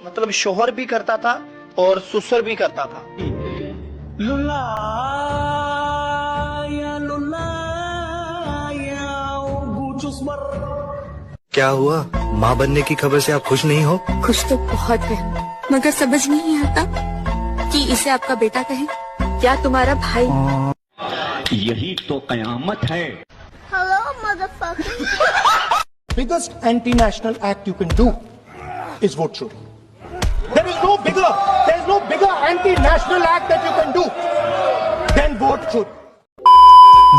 मतलब शोहर भी करता था और ससुर भी करता था। लुल्ला या लुल्ला या गुचुस्मर। क्या हुआ? माँ बनने की खबर से आप खुश नहीं हो? खुश तो बहुत है, मगर समझ नहीं आता कि इसे आपका बेटा कहे या तुम्हारा भाई। यही तो कयामत है। Hello, motherfucker. Biggest anti-national act you can do is vote through. There is no bigger anti-national act that you can do than vote through.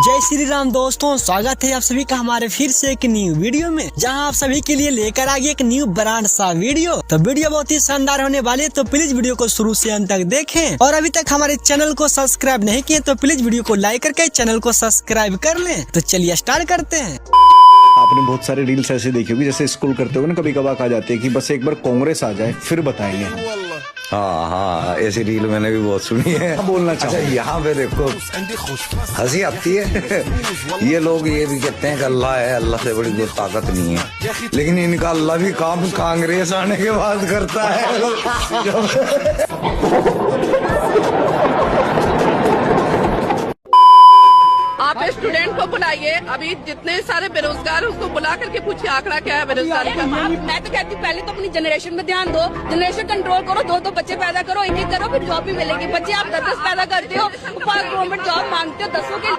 जय श्री राम दोस्तों, स्वागत है आप सभी का हमारे फिर से एक न्यू वीडियो में, जहां आप सभी के लिए लेकर आ गए एक न्यू ब्रांड सा वीडियो। तो वीडियो बहुत ही शानदार होने वाली है, तो प्लीज वीडियो को शुरू से अंत तक देखें। और अभी तक हमारे चैनल को सब्सक्राइब नहीं किए तो प्लीज वीडियो को लाइक करके चैनल को सब्सक्राइब कर लें। तो चलिए स्टार्ट करते हैं। आपने बहुत सारे रील्स ऐसे देखी होगी, जैसे स्क्रॉल करते हो ना, कभी कभार आ जाते हैं कि बस एक बार कांग्रेस आ जाए फिर बताएंगे हम। हाँ, ऐसी रील मैंने भी बहुत सुनी है। बोलना चाहिए। अच्छा, यहाँ पे देखो हंसी आती है। ये लोग ये भी कहते हैं कि अल्लाह है, अल्लाह से बड़ी कोई ताकत नहीं है, लेकिन इनका अल्लाह भी काम कांग्रेस आने के बाद करता है। आप स्टूडेंट को बुलाइए, अभी जितने सारे बेरोजगार उसको बुला करके पूछिए आंकड़ा क्या है बेरोजगारी का। मैं तो कहती हूँ पहले तो अपनी जनरेशन में ध्यान दो, जनरेशन कंट्रोल करो, दो बच्चे पैदा करो, एक करो, फिर जॉब भी मिलेगी। बच्चे आप 10 पैदा करते हो, गवर्नमेंट जॉब मांगते हो 10 के।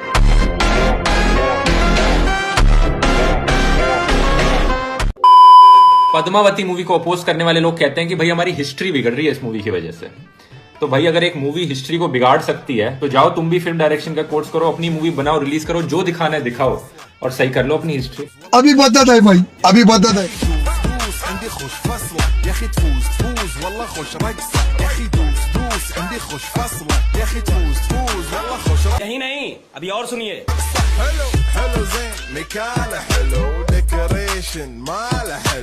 पद्मावती मूवी को अपोज करने वाले लोग कहते हैं कि भाई हमारी हिस्ट्री बिगड़ रही है इस मूवी की वजह से। तो भाई अगर एक मूवी हिस्ट्री को बिगाड़ सकती है तो जाओ तुम भी फिल्म डायरेक्शन का कोर्स करो, अपनी मूवी बनाओ, रिलीज करो, जो दिखाना है दिखाओ और सही कर लो अपनी हिस्ट्री। अभी बदत है भाई, अभी बदत है। यही नहीं, अभी और सुनिए।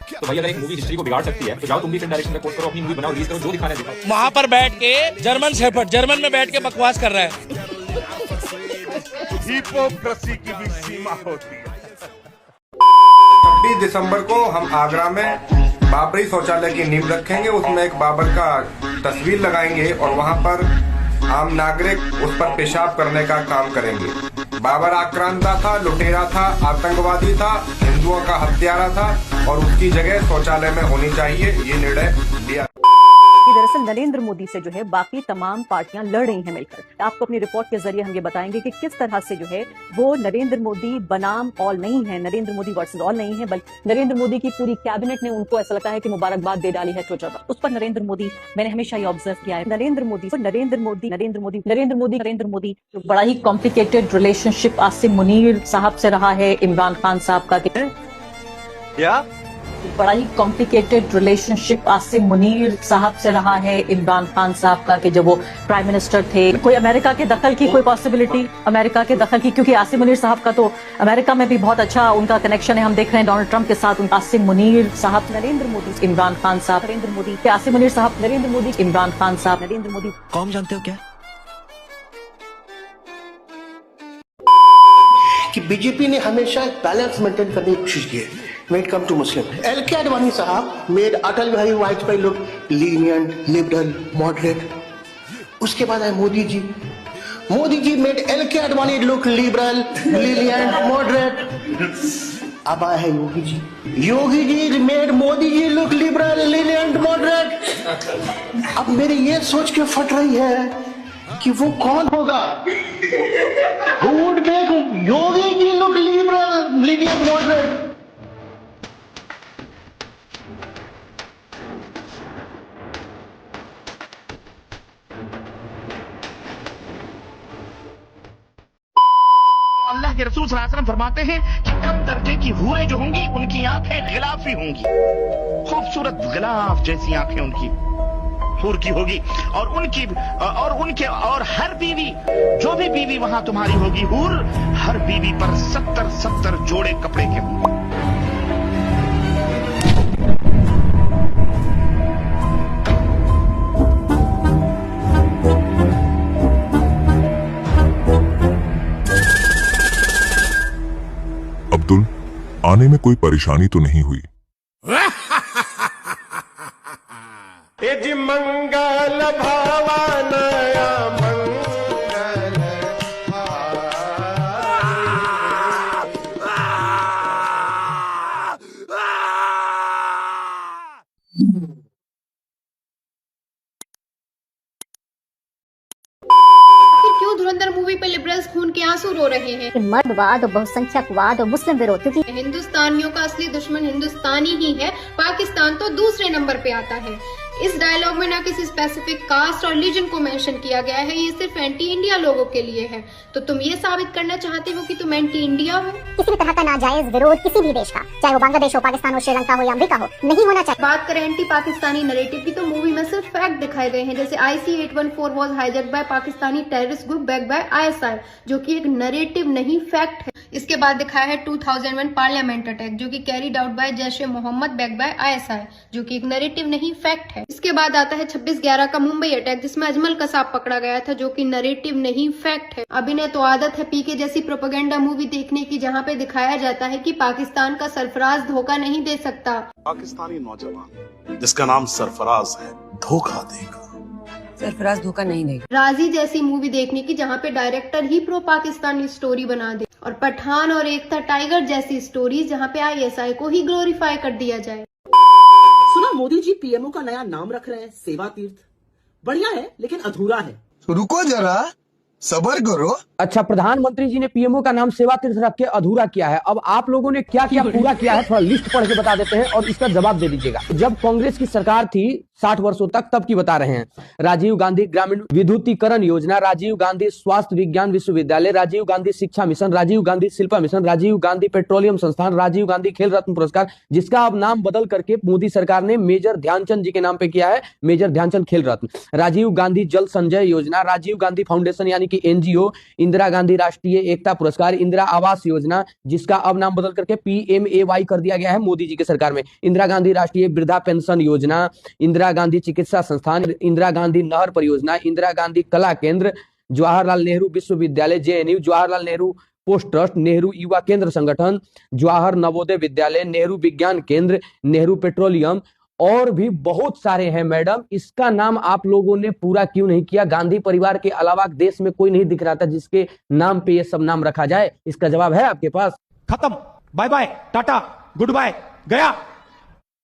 तो भाई अगर एक मूवी हिस्ट्री को बिगाड़ सकती है तो जाओ तुम भी फिल्म डायरेक्शन का कोर्स करो, अपनी मूवी बनाओ, रिलीज करो, जो दिखाना है दिखाओ। वहाँ पर बैठ के जर्मन में बैठ के बकवास कर रहा है। हिपोक्रेसी की भी सीमा होती है। 26 दिसंबर को हम आगरा में बाबरी शौचालय की नींव रखेंगे। उसमें एक बाबर का तस्वीर लगाएंगे और वहां पर आम नागरिक उस पर पेशाब करने का काम करेंगे। बाबर आक्रांता था, लुटेरा था, आतंकवादी था, हिंदुओं का हत्यारा था और उसकी जगह शौचालय में होनी चाहिए, ये निर्णय लिया। दरअसल नरेंद्र मोदी से जो है बाकी तमाम पार्टियां लड़ रही हैं मिलकर। आपको अपनी रिपोर्ट के जरिए हम ये बताएंगे कि किस तरह से जो है वो नरेंद्र मोदी बनाम ऑल नहीं है, नरेंद्र मोदी वर्सेस ऑल नहीं है, बल्कि नरेंद्र मोदी की पूरी कैबिनेट ने उनको ऐसा लगता है कि मुबारकबाद दे डाली है ट्विटर पर। उस पर नरेंद्र मोदी, मैंने हमेशा ये ऑब्जर्व किया है, नरेंद्र मोदी बड़ा ही कॉम्प्लिकेटेड रिलेशनशिप आसिम मुनीर साहब से रहा है, इमरान खान साहब का बड़ा ही कॉम्प्लिकेटेड रिलेशनशिप आसिम मुनीर साहब से रहा है, इमरान खान साहब का, कि जब वो प्राइम मिनिस्टर थे। कोई अमेरिका के दखल की कोई पॉसिबिलिटी, अमेरिका के दखल की, क्योंकि आसिम मुनीर साहब का तो अमेरिका में भी बहुत अच्छा उनका कनेक्शन है। हम देख रहे हैं डोनाल्ड ट्रंप के साथ। आसिम मुनीर साहब, नरेंद्र मोदी, इमरान खान साहब, नरेंद्र मोदी, आसिम मुनीर साहब, नरेंद्र मोदी, इमरान खान साहब, नरेंद्र मोदी। कौन जानते हो क्या कि बीजेपी ने हमेशा एक बैलेंस मेंटेन करने की कोशिश की है when it come to Muslim. LK Advani साहब made Atal Bihari Vajpayee look lenient, liberal, moderate. उसके बाद आए Modi ji made LK Advani look liberal, lenient, moderate. अब आए हैं Yogi ji made Modi ji look liberal, lenient, moderate. अब मेरी ये सोच के फट रही है कि वो कौन होगा who would make Yogi ji look liberal, lenient, moderate. अल्लाह के रसूल सल्लल्लाहु अलैहि वसल्लम फरमाते हैं कि कम दर्जे की हूरें जो होंगी उनकी आंखें गिलाफी होंगी, खूबसूरत गिलाफ जैसी आंखें उनकी हूर की होगी। और हर बीवी, जो भी बीवी वहां तुम्हारी होगी हूर, हर बीवी पर 70 जोड़े कपड़े के होंगे। अब्दुल, आने में कोई परेशानी तो नहीं हुई? मंगल भावनया मंगल क्यों धुरंधर मूवी पे लिबरल्स खून के आंसू रो रहे हैं? मर्दवाद और बहुसंख्यकवाद और मुस्लिम विरोध, क्योंकि हिंदुस्तानियों का असली दुश्मन हिंदुस्तानी ही है, पाकिस्तान तो दूसरे नंबर पे आता है। इस डायलॉग में ना किसी स्पेसिफिक कास्ट और रिलीजन को मेंशन किया गया है, ये सिर्फ एंटी इंडिया लोगों के लिए है। तो तुम ये साबित करना चाहते हो कि तुम एंटी इंडिया हो? किसी भी तरह का नाजायज विरोध किसी भी देश का, चाहे वो बांग्लादेश हो, पाकिस्तान हो, श्रीलंका हो या अमेरिका हो, नहीं होना चाहिए। बात करें एंटी पाकिस्तानी नैरेटिव की, तो मूवी में सिर्फ फैक्ट दिखाए गए हैं, जैसे IC-814 was hijacked by Pakistani terrorist group backed by ISI, जो कि एक नैरेटिव नहीं फैक्ट है। इसके बाद दिखाया है 2001 पार्लियामेंट अटैक, जो कि carried out by Jaish e Mohammed backed by ISI, जो कि एक नैरेटिव नहीं फैक्ट है। इसके बाद आता है 26/11 का मुंबई अटैक, जिसमें अजमल कसाब पकड़ा गया था, जो कि नैरेटिव नहीं फैक्ट है। अभी ने तो आदत है पीके जैसी प्रोपेगेंडा मूवी देखने की, जहाँ पे दिखाया जाता है कि पाकिस्तान का सरफराज धोखा नहीं दे सकता। पाकिस्तानी नौजवान जिसका नाम सरफराज है, धोखा देगा। सरफराज धोखा नहीं देगा। राजी जैसी मूवी देखने की, जहाँ पे डायरेक्टर ही प्रो पाकिस्तानी स्टोरी बना दे, और पठान और एकता टाइगर जैसी स्टोरीज, जहाँ पे ISI को ही ग्लोरीफाई कर दिया जाए। सुना मोदी जी PMO का नया नाम रख रहे हैं, सेवा तीर्थ। बढ़िया है लेकिन अधूरा है। रुको जरा, सबर करो। अच्छा, प्रधानमंत्री जी ने पीएमओ का नाम सेवा तीर्थ रख के अधूरा किया है। अब आप लोगों ने क्या क्या पूरा किया है, थोड़ा लिस्ट पढ़ के बता देते हैं और इसका जवाब दे दीजिएगा। जब कांग्रेस की सरकार थी 60 वर्षों तक, तब की बता रहे हैं। राजीव गांधी ग्रामीण विद्युतीकरण योजना, राजीव गांधी स्वास्थ्य विज्ञान विश्वविद्यालय, Rajiv Gandhi Shiksha mission, Rajiv Gandhi Shilpa mission, Rajiv Gandhi petroleum संस्थान, राजीव गांधी खेल रत्न पुरस्कार, जिसका अब नाम बदल करके मोदी सरकार ने मेजर ध्यानचंद जी के नाम पे किया है, मेजर ध्यानचंद खेल रत्न। राजीव गांधी जल संचय योजना, राजीव गांधी फाउंडेशन यानी कि NGO, इंदिरा गांधी राष्ट्रीय एकता पुरस्कार, इंदिरा आवास योजना, जिसका अब नाम बदल करके PMAY कर दिया गया है मोदी जी की सरकार में, इंदिरा गांधी राष्ट्रीय वृद्धा पेंशन योजना, इंदिरा गांधी चिकित्सा संस्थान, इंदिरा गांधी नहर परियोजना, इंदिरा गांधी कला केंद्र, जवाहरलाल नेहरू विश्वविद्यालय JNU, Jawaharlal Nehru post trust, Nehru युवा केंद्र संगठन, जवाहर नवोदय विद्यालय, नेहरू विज्ञान केंद्र, नेहरू पेट्रोलियम, और भी बहुत सारे हैं मैडम। इसका नाम आप लोगों ने पूरा क्यों नहीं किया? गांधी परिवार के अलावा देश में कोई नहीं दिख रहा था जिसके नाम पे ये सब नाम रखा जाए। इसका जवाब है आपके पास? खत्म, bye bye, tata, good bye, गया।